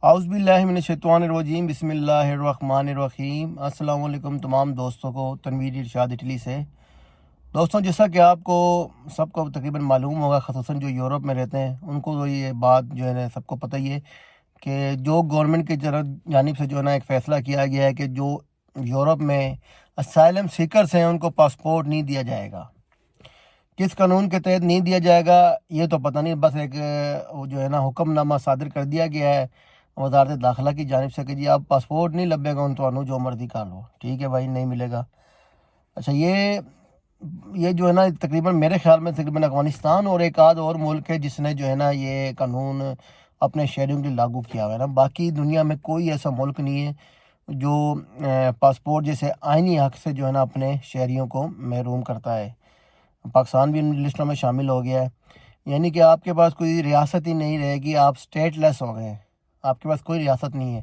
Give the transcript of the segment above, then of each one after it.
اعوذ باللہ من الشیطان الرجیم، بسم اللہ الرحمن الرحیم۔ السلام علیکم تمام دوستوں کو تنویر ارشاد اٹلی سے۔ دوستوں، جیسا کہ آپ کو سب کو تقریباً معلوم ہوگا، خصوصاً جو یورپ میں رہتے ہیں ان کو تو یہ بات جو ہے نا سب کو پتہ ہی ہے کہ جو گورنمنٹ کی جانب سے جو ہے نا ایک فیصلہ کیا گیا ہے کہ جو یورپ میں اسائلم سیکرز ہیں ان کو پاسپورٹ نہیں دیا جائے گا۔ کس قانون کے تحت نہیں دیا جائے گا یہ تو پتہ نہیں، بس ایک وہ جو ہے نا حکم نامہ صادر کر دیا گیا ہے وزارت داخلہ کی جانب سے کہ جی آپ پاسپورٹ نہیں لبے گا ان تو جو مرضی کر لو، ٹھیک ہے بھائی، نہیں ملے گا۔ اچھا، یہ جو ہے نا تقریباً میرے خیال میں تقریباً افغانستان اور ایک آدھ اور ملک ہے جس نے جو ہے نا یہ قانون اپنے شہریوں کے لیے لاگو کیا ہوا ہے نا۔ باقی دنیا میں کوئی ایسا ملک نہیں ہے جو پاسپورٹ جیسے آئینی حق سے جو ہے نا اپنے شہریوں کو محروم کرتا ہے۔ پاکستان بھی ان لسٹوں میں شامل ہو گیا ہے، یعنی کہ آپ کے پاس کوئی ریاست ہی نہیں رہے گی، آپ اسٹیٹ لیس ہو گئے ہیں، آپ کے پاس کوئی ریاست نہیں ہے،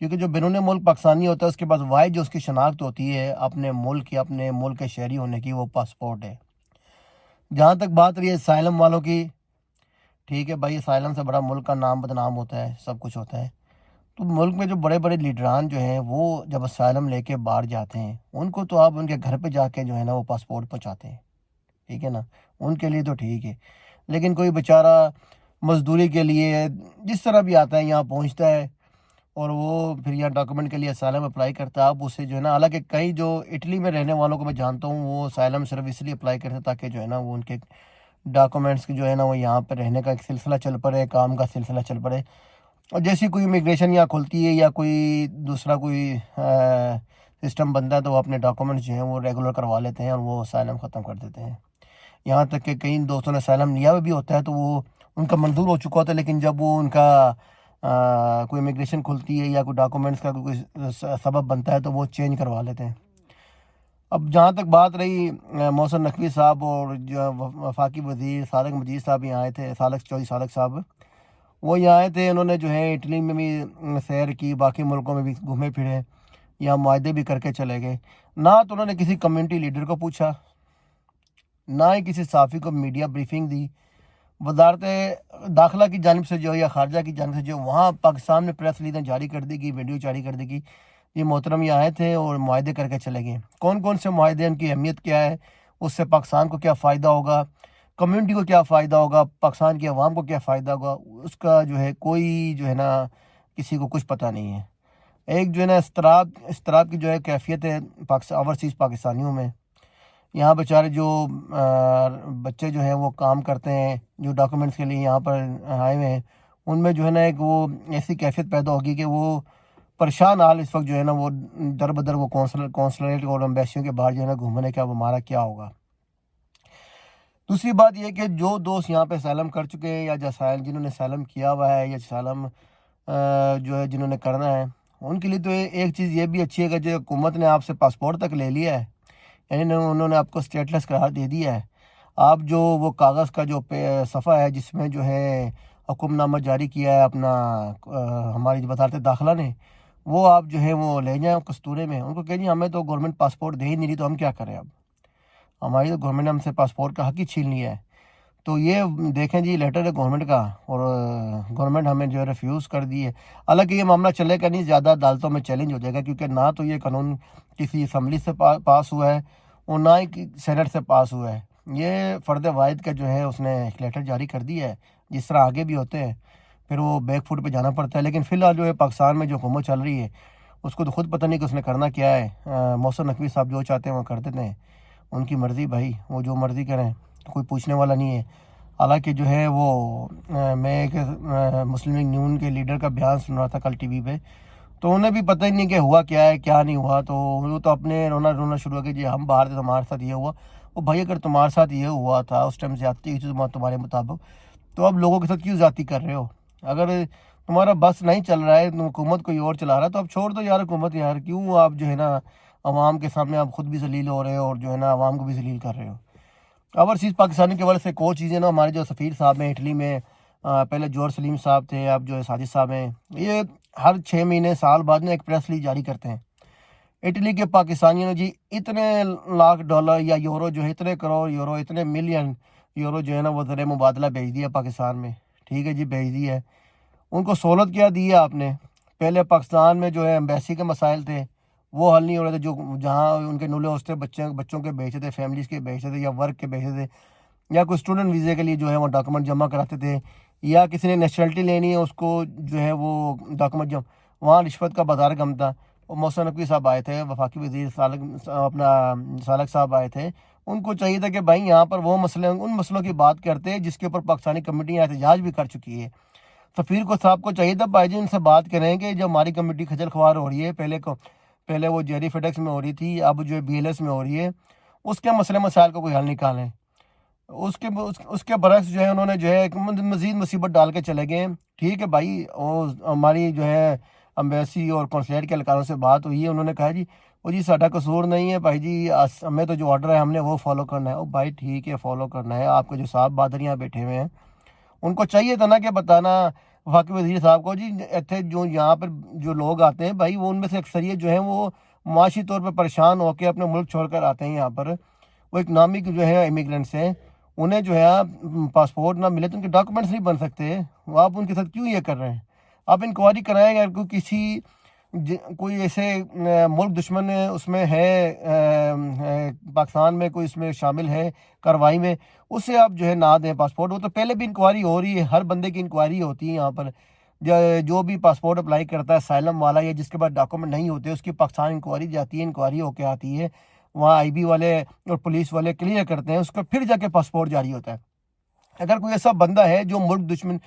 کیونکہ جو بیرون ملک پاکستانی ہوتا ہے اس کے پاس واحد جو اس کی شناخت ہوتی ہے اپنے ملک کے شہری ہونے کی، وہ پاسپورٹ ہے۔ جہاں تک بات رہی ہے اسائلم والوں کی، ٹھیک ہے بھائی، اسائلم سے بڑا ملک کا نام بدنام ہوتا ہے، سب کچھ ہوتا ہے۔ تو ملک میں جو بڑے بڑے لیڈران جو ہیں وہ جب اسائلم لے کے باہر جاتے ہیں ان کو تو آپ ان کے گھر پہ جا کے جو ہے نا وہ پاسپورٹ پہنچاتے ہیں، ٹھیک ہے نا، ان کے لیے تو ٹھیک ہے۔ لیکن کوئی بیچارہ مزدوری کے لیے جس طرح بھی آتا ہے یہاں پہنچتا ہے اور وہ پھر یہاں ڈاکومنٹ کے لیے اسائلم اپلائی کرتا ہے، آپ اسے جو ہے نا، حالانکہ کئی جو اٹلی میں رہنے والوں کو میں جانتا ہوں وہ اسائلم صرف اس لیے اپلائی کرتے ہیں تاکہ جو ہے نا وہ ان کے ڈاکومنٹس کی جو ہے نا وہ یہاں پہ رہنے کا ایک سلسلہ چل پڑے، کام کا سلسلہ چل پڑے، اور جیسی کوئی امیگریشن یہاں کھلتی ہے یا کوئی دوسرا کوئی سسٹم بنتا ہے تو وہ اپنے ڈاکومنٹس جو ہیں وہ ریگولر کروا لیتے ہیں اور وہ اسائلم ختم کر دیتے ہیں۔ یہاں تک کہ کئی دوستوں نے اسائلم لیا بھی ہوتا ہے تو وہ ان کا منظور ہو چکا ہوتا ہے، لیکن جب وہ ان کا کوئی امیگریشن کھلتی ہے یا کوئی ڈاکومنٹس کا کوئی سبب بنتا ہے تو وہ چینج کروا لیتے ہیں۔ اب جہاں تک بات رہی محسن نقوی صاحب اور جو وفاقی وزیر سالک مجید صاحب یہاں آئے تھے، چودھری سالک صاحب، وہ یہاں آئے تھے، انہوں نے جو ہے اٹلی میں بھی سیر کی، باقی ملکوں میں بھی گھومے پھرے، یہاں معاہدے بھی کر کے چلے گئے۔ نہ تو انہوں نے کسی کمیونٹی لیڈر کو پوچھا، نہ ہی کسی صحافی کو میڈیا بریفنگ دی۔ وزارت داخلہ کی جانب سے جو یا خارجہ کی جانب سے جو وہاں پاکستان میں پریس ریلیز جاری کر دی گئی، ویڈیو جاری کر دی گئی، یہ محترم یہ آئے تھے اور معاہدے کر کے چلے گئے۔ کون کون سے معاہدے، ان کی اہمیت کیا ہے، اس سے پاکستان کو کیا فائدہ ہوگا، کمیونٹی کو کیا فائدہ ہوگا، پاکستان کی عوام کو کیا فائدہ ہوگا، اس کا جو ہے کوئی جو ہے نا کسی کو کچھ پتہ نہیں ہے۔ ایک جو ہے نا استراب کی جو ہے کیفیت ہے اوورسیز پاکستانیوں میں۔ یہاں بیچارے جو بچے جو ہیں وہ کام کرتے ہیں، جو ڈاکومنٹس کے لیے یہاں پر آئے ہوئے ہیں، ان میں جو ہے نا ایک وہ ایسی کیفیت پیدا ہوگی کہ وہ پریشان حال اس وقت جو ہے نا وہ در بدر وہ کونسلیٹ اور ایمبیسیوں کے باہر جو ہے نا گھومنے کا وہ ہمارا کیا ہوگا۔ دوسری بات یہ کہ جو دوست یہاں پہ اسائلم کر چکے ہیں یا جنہوں نے اسائلم کیا ہوا ہے یا اسائلم جو ہے جنہوں نے کرنا ہے، ان کے لیے تو ایک چیز یہ بھی اچھی ہے کہ جو حکومت نے آپ سے پاسپورٹ تک لے لیا ہے، یعنی انہوں نے آپ کو اسٹیٹلس قرار دے دیا ہے۔ آپ جو وہ کاغذ کا جو صفحہ ہے جس میں جو ہے حکم نامہ جاری کیا ہے اپنا ہماری وزارت داخلہ نے، وہ آپ جو ہے وہ لے جائیں کستورے میں، ان کو کہیں ہمیں تو گورنمنٹ پاسپورٹ دے ہی نہیں رہی تو ہم کیا کریں، اب ہماری تو گورنمنٹ نے ہم سے پاسپورٹ کا حق ہی چھین لیا ہے۔ تو یہ دیکھیں جی، لیٹر ہے گورنمنٹ کا اور گورنمنٹ ہمیں جو ہے ریفیوز کر دی ہے۔ حالانکہ یہ معاملہ چلے گا نہیں، زیادہ عدالتوں میں چیلنج ہو جائے گا، کیونکہ نہ تو یہ قانون کسی اسمبلی سے پاس ہوا ہے اور نہ ہی سینٹ سے پاس ہوا ہے۔ یہ فرد واحد کا جو ہے اس نے ایک لیٹر جاری کر دیا ہے، جس طرح آگے بھی ہوتے ہیں پھر وہ بیک فوٹ پہ جانا پڑتا ہے۔ لیکن فی الحال جو ہے پاکستان میں جو حکومت چل رہی ہے اس کو تو خود پتہ نہیں کہ اس نے کرنا کیا ہے۔ محسن نقوی صاحب جو چاہتے ہیں وہ کر دیتے ہیں، ان کی مرضی بھائی، وہ جو مرضی کریں، کوئی پوچھنے والا نہیں ہے۔ حالانکہ جو ہے وہ میں ایک مسلم لیگ نون کے لیڈر کا بیان سن رہا تھا کل ٹی وی پہ، تو انہیں بھی پتہ ہی نہیں کہ ہوا کیا ہے کیا نہیں ہوا، تو وہ تو اپنے رونا شروع ہو گیا، جی ہم باہر تھے تمہارے ساتھ یہ ہوا۔ وہ بھائی اگر تمہارے ساتھ یہ ہوا تھا اس ٹائم زیادتی ہوئی تھی تمہارے مطابق، تو اب لوگوں کے ساتھ کیوں زیادتی کر رہے ہو؟ اگر تمہارا بس نہیں چل رہا ہے، حکومت کوئی اور چلا رہا ہے، تو اب چھوڑ دو یار حکومت، یار کیوں آپ جو ہے نا عوام کے سامنے آپ خود بھی ذلیل ہو رہے ہو اور جو ہے نا عوام کو بھی ذلیل کر رہے ہو۔ اوورسیز پاکستانی کے والے سے ایک اور چیزیں نا، ہمارے جو سفیر صاحب ہیں اٹلی میں، پہلے جوہر سلیم صاحب تھے، اب جو ساجد صاحب ہیں، یہ ہر 6 مہینے سال بعد میں ایک پریس ریلیز جاری کرتے ہیں۔ اٹلی کے پاکستانیوں نے جی اتنے لاکھ ڈالر یا یورو جو ہے اتنے کروڑ یورو، اتنے ملین یورو جو ہے نا وہ زر مبادلہ بھیج دیا پاکستان میں، ٹھیک ہے جی بھیج دی ہے۔ ان کو سہولت کیا دی ہے آپ نے؟ پہلے پاکستان میں جو ہے ایمبیسی کے مسائل تھے وہ حل نہیں ہو رہے تھے، جو جہاں ان کے نولے ہوستے بچوں کے بھیجتے تھے، فیملیز کے بھیجتے تھے، یا ورک کے بھیجتے تھے، یا کوئی اسٹوڈنٹ ویزے کے لیے جو ہے وہ ڈاکومنٹ جمع کراتے تھے، یا کسی نے نیشنلٹی لینی ہے اس کو جو ہے وہ ڈاکومنٹ وہاں رشوت کا بازار کم تھا۔ اور محسن نقوی صاحب آئے تھے، وفاقی وزیر سالک صاحب آئے تھے، ان کو چاہیے تھا کہ بھائی یہاں پر وہ مسئلے، ان مسئلوں کی بات کرتے جس کے اوپر پاکستانی کمیٹی احتجاج بھی کر چکی ہے۔ سفیر کو صاحب کو چاہیے تھا بھائی جی ان سے بات کریں کہ جب ہماری کمیٹی خجل خوار ہو رہی ہے، پہلے وہ جیری فیڈیکس میں ہو رہی تھی، اب جو ہے BLS میں ہو رہی ہے، اس کے مسئلے مسائل کو کوئی حل نکالیں۔ اس کے برعکس جو ہے انہوں نے جو ہے ایک مزید مصیبت ڈال کے چلے گئے۔ ٹھیک ہے بھائی، ہماری جو ہے امبیسی اور قونصلیٹ کے اہلکاروں سے بات ہوئی ہے، انہوں نے کہا جی وہ جی ساڈا قصور نہیں ہے بھائی جی، ہمیں تو جو آرڈر ہے ہم نے وہ فالو کرنا ہے۔ بھائی ٹھیک ہے فالو کرنا ہے، آپ کے جو صاحب بادریاں بیٹھے ہوئے ہیں ان کو چاہیے تھا نا کہ بتانا وفاقی وزیر صاحب کو، جی ایتھے جو یہاں پر جو لوگ آتے ہیں بھائی، وہ ان میں سے اکثریت جو ہیں وہ معاشی طور پہ پریشان ہو کے اپنے ملک چھوڑ کر آتے ہیں یہاں پر، وہ اکنامک جو ہے امیگرینٹس ہیں، انہیں جو ہے پاسپورٹ نہ ملے تو ان کے ڈاکومنٹس نہیں بن سکتے، وہ آپ ان کے ساتھ کیوں یہ کر رہے ہیں؟ آپ انکوائری کرائیں گے اگر کوئی ایسے ملک دشمن اس میں ہے، پاکستان میں کوئی اس میں شامل ہے کارروائی میں، اسے آپ جو ہے نہ دیں پاسپورٹ۔ وہ تو پہلے بھی انکوائری ہو رہی ہے، ہر بندے کی انکوائری ہوتی ہے یہاں پر، جو بھی پاسپورٹ اپلائی کرتا ہے اسائلم والا یا جس کے پاس ڈاکومنٹ نہیں ہوتے اس کی پاکستان انکوائری جاتی ہے، انکوائری ہو کے آتی ہے، وہاں IB والے اور پولیس والے کلیئر کرتے ہیں اس کا، پھر جا کے پاسپورٹ جاری ہوتا ہے۔ اگر کوئی ایسا بندہ ہے جو ملک دشمن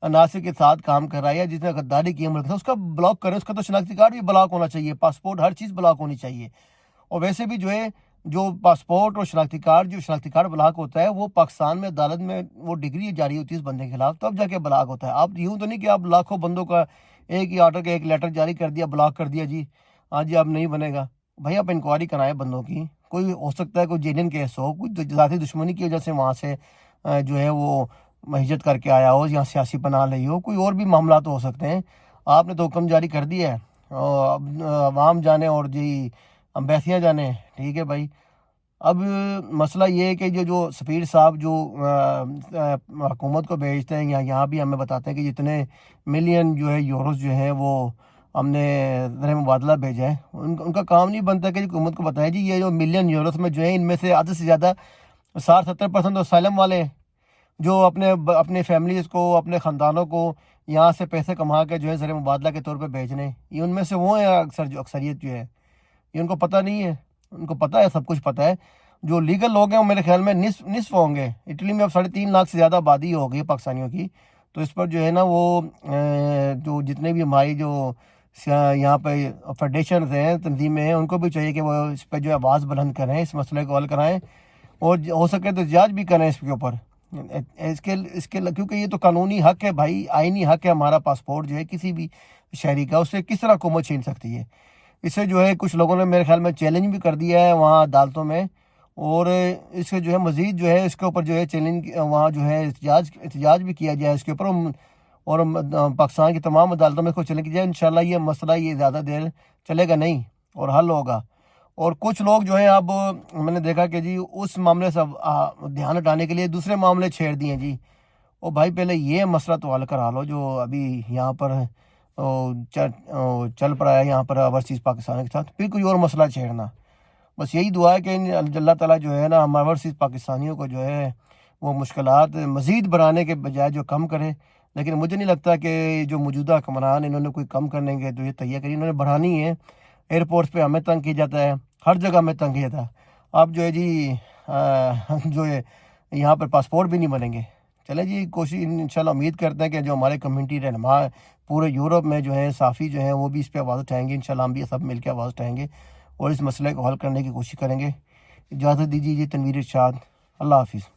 عناصر کے ساتھ کام کر رہا ہے یا جس نے غداری کی ہے ملک سے، اس کا بلاک کریں، اس کا تو شناختی کارڈ بھی بلاک ہونا چاہیے، پاسپورٹ ہر چیز بلاک ہونی چاہیے۔ اور ویسے بھی جو ہے جو پاسپورٹ اور شناختی کارڈ بلاک ہوتا ہے وہ پاکستان میں عدالت میں وہ ڈگری جاری ہوتی ہے اس بندے کے خلاف، تب جا کے بلاک ہوتا ہے۔ آپ یوں تو نہیں کہ آپ لاکھوں بندوں کا ایک ہی آرڈر کا ایک لیٹر جاری کر دیا، بلاک کر دیا، جی ہاں جی اب نہیں بنے گا۔ بھائی آپ انکوائری کرائیں بندوں کی، کوئی ہو سکتا ہے کوئی جینین کیس ہو، کوئی ذاتی دشمنی کی وجہ سے وہاں سے جو ہے وہ ہجرت کر کے آیا ہو یا سیاسی پناہ لئی ہو، کوئی اور بھی معاملات ہو سکتے ہیں۔ آپ نے تو حکم جاری کر دیا ہے، اب عوام جانے اور جی امبیسیاں جانے، ٹھیک ہے بھائی۔ اب مسئلہ یہ ہے کہ جو سفیر صاحب جو حکومت کو بھیجتے ہیں یا یہاں بھی ہمیں بتاتے ہیں کہ جتنے ملین جو ہے یوروز جو ہیں وہ ہم نے زر مبادلہ بھیجا ہے، ان کا کام نہیں بنتا کہ حکومت کو بتائیں جی یہ جو ملین یوروز میں جو ہے ان میں سے آدھے سے زیادہ 60-70% تو اسائلم والے ہیں جو اپنے فیملیز کو، اپنے خاندانوں کو یہاں سے پیسے کما کے جو ہے زر مبادلہ کے طور پہ بھیجنے، یہ ان میں سے وہ ہیں اکثریت جو ہے، یہ ان کو پتہ نہیں ہے، ان کو پتہ ہے، سب کچھ پتہ ہے۔ جو لیگل لوگ ہیں وہ میرے خیال میں نصف ہوں گے، اٹلی میں اب 3.5 لاکھ سے زیادہ آبادی ہو گئی ہے پاکستانیوں کی، تو اس پر جو ہے نا وہ جو جتنے بھی ہماری جو یہاں پہ فیڈریشنز ہیں، تنظیمیں ہیں، ان کو بھی چاہیے کہ وہ اس پہ جو ہے آواز بلند کریں، اس مسئلے کو حل کرائیں، اور ہو سکے تو احتجاج بھی کریں اس کے اوپر، کیونکہ یہ تو قانونی حق ہے بھائی، آئینی حق ہے ہمارا پاسپورٹ جو ہے کسی بھی شہری کا، اس سے کس طرح حکومت چھین سکتی ہے؟ اسے جو ہے کچھ لوگوں نے میرے خیال میں چیلنج بھی کر دیا ہے وہاں عدالتوں میں، اور اس سے جو ہے مزید جو ہے اس کے اوپر جو ہے چیلنج وہاں جو ہے احتجاج بھی کیا جائے اس کے اوپر، اور پاکستان کی تمام عدالتوں میں اس کو چیلنج کیا جائے۔ انشاءاللہ یہ مسئلہ یہ زیادہ دیر چلے گا نہیں اور حل ہوگا۔ اور کچھ لوگ جو ہیں اب میں نے دیکھا کہ جی اس معاملے سے دھیان ہٹانے کے لیے دوسرے معاملے چھیڑ دیے جی، اور بھائی پہلے یہ مسئلہ تو حل کرا لو جو ابھی یہاں پر چل پڑا ہے یہاں پر اوورسیز پاکستان کے ساتھ، پھر کوئی اور مسئلہ چھیڑنا۔ بس یہی دعا ہے کہ اللہ تعالیٰ جو ہے نا ہم اوورسیز پاکستانیوں کو جو ہے وہ مشکلات مزید بڑھانے کے بجائے جو کم کرے، لیکن مجھے نہیں لگتا کہ جو موجودہ حکمران انہوں نے کوئی کم کرنے کے جو یہ تیار کری، انہوں نے بڑھانی ہے۔ ایئرپورٹس پہ ہمیں تنگ کیا جاتا ہے، ہر جگہ ہمیں تنگ کیا جاتا ہے، اب جو ہے جی جو ہے یہاں پر پاسپورٹ بھی نہیں بنیں گے۔ چلے جی کوشش انشاءاللہ امید کرتے ہیں کہ جو ہمارے کمیونٹی رہنما پورے یورپ میں جو ہیں صافی جو ہیں وہ بھی اس پہ آواز اٹھائیں گے، انشاءاللہ ہم بھی سب مل کے آواز اٹھائیں گے اور اس مسئلے کو حل کرنے کی کوشش کریں گے۔ اجازت دیجیے جی، تنویر ارشاد، اللہ حافظ۔